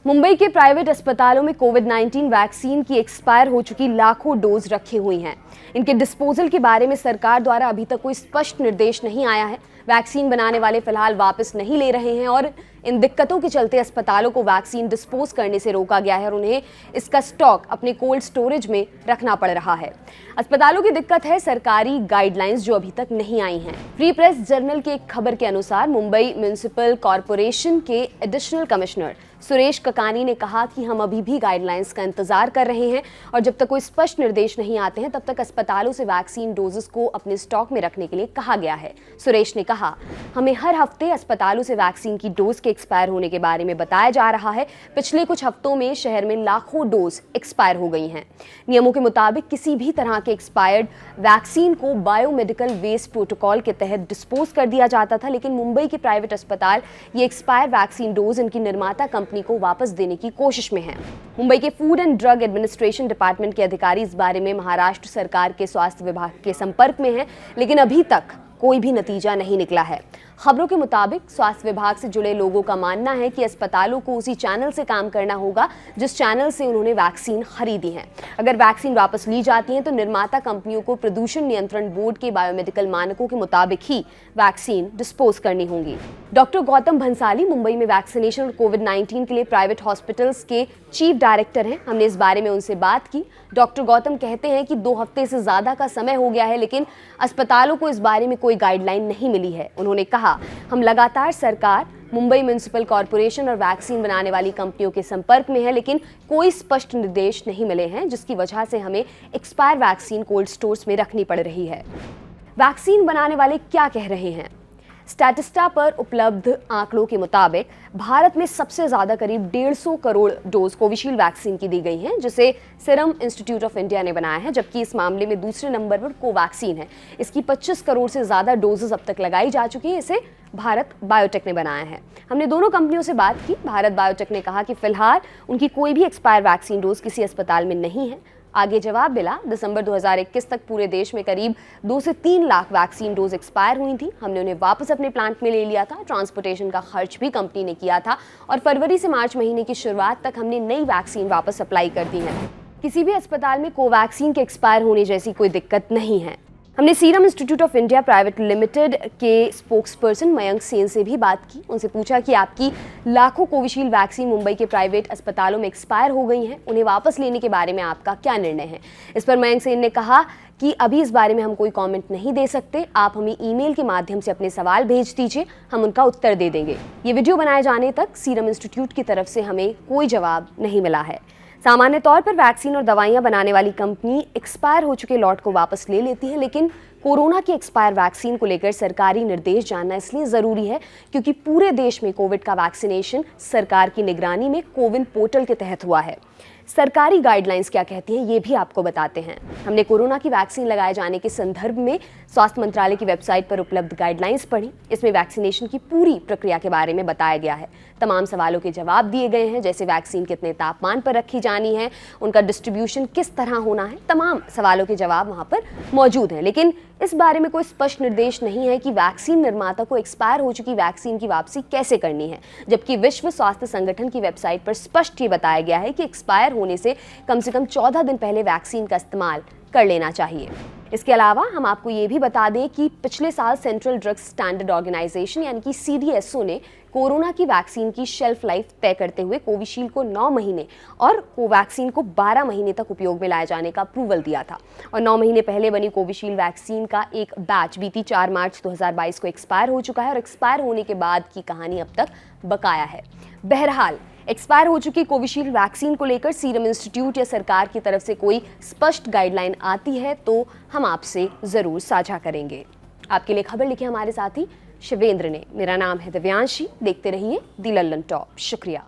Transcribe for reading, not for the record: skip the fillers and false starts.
मुंबई के प्राइवेट अस्पतालों में कोविड-19 वैक्सीन की एक्सपायर हो चुकी लाखों डोज रखी हुई हैं। इनके डिस्पोजल के बारे में सरकार द्वारा अभी तक कोई स्पष्ट निर्देश नहीं आया है। वैक्सीन बनाने वाले फिलहाल वापस नहीं ले रहे हैं और इन दिक्कतों के चलते अस्पतालों को वैक्सीन डिस्पोज करने से रोका गया है और उन्हें इसका स्टॉक अपने कोल्ड स्टोरेज में रखना पड़ रहा है। अस्पतालों की दिक्कत है सरकारी गाइडलाइंस जो अभी तक नहीं आई हैं। फ्री प्रेस जर्नल की एक खबर के अनुसार मुंबई म्युनिसिपल कॉरपोरेशन के एडिशनल कमिश्नर सुरेश ककानी ने कहा कि हम अभी भी गाइडलाइंस का इंतजार कर रहे हैं और जब तक कोई स्पष्ट निर्देश नहीं आते हैं तब तक अस्पतालों से वैक्सीन डोजेस को अपने स्टॉक में रखने के लिए कहा गया है। सुरेश ने कहा, हमें हर हफ्ते अस्पतालों से वैक्सीन की डोज के एक्सपायर होने के बारे में बताया जा रहा है। पिछले कुछ हफ्तों में शहर में लाखों डोज एक्सपायर हो गई हैं। नियमों के मुताबिक किसी भी तरह के एक्सपायर्ड वैक्सीन को बायोमेडिकल वेस्ट प्रोटोकॉल के तहत डिस्पोज कर दिया जाता था, लेकिन मुंबई के प्राइवेट अस्पताल ये एक्सपायर वैक्सीन डोज इनकी निर्माता कंपनी को वापस देने की कोशिश में हैं। मुंबई के food and drug administration department के अधिकारी इस बारे में महाराष्ट्र सरकार के स्वास्थ्य विभाग के संपर्क में हैं, लेकिन अभी तक कोई भी नतीजा नहीं निकला है। खबरों के मुताबिक स्वास्थ्य विभाग से जुड़े लोगों का मानना है कि अस्पतालों को उसी चैनल से काम करना होगा जिस चैनल से उन्होंने वैक्सीन खरीदी है। अगर वैक्सीन वापस ली जाती है तो निर्माता कंपनियों को प्रदूषण नियंत्रण बोर्ड के बायोमेडिकल मानकों के मुताबिक ही वैक्सीन डिस्पोज करनी होगी। डॉक्टर गौतम भंसाली मुंबई में वैक्सीनेशन और कोविड-19 के लिए प्राइवेट हॉस्पिटल्स के चीफ डायरेक्टर हैं। हमने इस बारे में उनसे बात की। डॉक्टर गौतम कहते हैं कि 2 हफ्ते से ज्यादा का समय हो गया है, लेकिन अस्पतालों को इस बारे में कोई गाइडलाइन नहीं मिली है। उन्होंने कहा, हम लगातार सरकार, मुंबई म्युनिसिपल कॉरपोरेशन और वैक्सीन बनाने वाली कंपनियों के संपर्क में है, लेकिन कोई स्पष्ट निर्देश नहीं मिले हैं, जिसकी वजह से हमें एक्सपायर वैक्सीन कोल्ड स्टोर्स में रखनी पड़ रही है। वैक्सीन बनाने वाले क्या कह रहे हैं? स्टैटिस्टा पर उपलब्ध आंकड़ों के मुताबिक भारत में सबसे ज्यादा करीब 150 करोड़ डोज कोविशील्ड वैक्सीन की दी गई हैं, जिसे सीरम इंस्टीट्यूट ऑफ इंडिया ने बनाया है, जबकि इस मामले में दूसरे नंबर पर कोवैक्सीन है। इसकी 25 करोड़ से ज्यादा डोजेस अब तक लगाई जा चुकी है। इसे भारत बायोटेक ने बनाया है। हमने दोनों कंपनियों से बात की। भारत बायोटेक ने कहा कि फिलहाल उनकी कोई भी एक्सपायर वैक्सीन डोज किसी अस्पताल में नहीं है। आगे जवाब मिला, दिसंबर 2021 तक पूरे देश में करीब 2 से 3 लाख वैक्सीन डोज एक्सपायर हुई थी। हमने उन्हें वापस अपने प्लांट में ले लिया था। ट्रांसपोर्टेशन का खर्च भी कंपनी ने किया था और फरवरी से मार्च महीने की शुरुआत तक हमने नई वैक्सीन वापस सप्लाई कर दी है। किसी भी अस्पताल में कोवैक्सीन के एक्सपायर होने जैसी कोई दिक्कत नहीं है। हमने serum institute of India private limited के स्पोक्सपर्सन मयंक सेन से भी बात की। उनसे पूछा कि आपकी लाखों कोविशील्ड वैक्सीन मुंबई के प्राइवेट अस्पतालों में एक्सपायर हो गई हैं, उन्हें वापस लेने के बारे में आपका क्या निर्णय है? इस पर मयंक सेन ने कहा कि अभी इस बारे में हम कोई कमेंट नहीं दे सकते। आप हमें ईमेल के माध्यम से अपने सवाल भेज दीजिए, हम उनका उत्तर दे देंगे। ये वीडियो बनाए जाने तक सीरम इंस्टीट्यूट की तरफ से हमें कोई जवाब नहीं मिला है। सामान्य तौर पर वैक्सीन और दवाइयां बनाने वाली कंपनी एक्सपायर हो चुके लॉट को वापस ले लेती है, लेकिन कोरोना की एक्सपायर वैक्सीन को लेकर सरकारी निर्देश जानना इसलिए जरूरी है क्योंकि पूरे देश में कोविड का वैक्सीनेशन सरकार की निगरानी में कोविन पोर्टल के तहत हुआ है। सरकारी गाइडलाइंस क्या कहती हैं ये भी आपको बताते हैं। हमने कोरोना की वैक्सीन लगाए जाने के संदर्भ में स्वास्थ्य मंत्रालय की वेबसाइट पर उपलब्ध गाइडलाइंस पढ़ी। इसमें वैक्सीनेशन की पूरी प्रक्रिया के बारे में बताया गया है। तमाम सवालों के जवाब दिए गए हैं, जैसे वैक्सीन कितने तापमान पर रखी जानी है, उनका डिस्ट्रीब्यूशन किस तरह होना है। तमाम सवालों के जवाब वहां पर मौजूद हैं, लेकिन इस बारे में कोई स्पष्ट निर्देश नहीं है कि वैक्सीन निर्माता को एक्सपायर हो चुकी वैक्सीन की वापसी कैसे करनी है, जबकि विश्व स्वास्थ्य संगठन की वेबसाइट पर स्पष्ट ये बताया गया है कि एक्सपायर होने से कम 14 दिन पहले वैक्सीन का इस्तेमाल कर लेना चाहिए। इसके अलावा हम आपको ये भी बता दें कि पिछले साल सेंट्रल ड्रग्स स्टैंडर्ड ऑर्गेनाइजेशन यानी कि CDSO ने कोरोना की वैक्सीन की शेल्फ लाइफ तय करते हुए कोविशील्ड को 9 महीने और कोवैक्सीन को 12 महीने तक उपयोग में लाए जाने का अप्रूवल दिया था। और 9 महीने पहले बनी कोविशील्ड वैक्सीन का एक बैच बीती 4 मार्च 2022 को एक्सपायर हो चुका है और एक्सपायर होने के बाद की कहानी अब तक बकाया है। बहरहाल, एक्सपायर हो चुकी कोविशील्ड वैक्सीन को लेकर सीरम इंस्टीट्यूट या सरकार की तरफ से कोई स्पष्ट गाइडलाइन आती है तो हम आपसे जरूर साझा करेंगे। आपके लिए खबर लिखे हमारे साथी शिवेंद्र ने। मेरा नाम है दिव्यांशी। देखते रहिए दी लल्लन टॉप। शुक्रिया।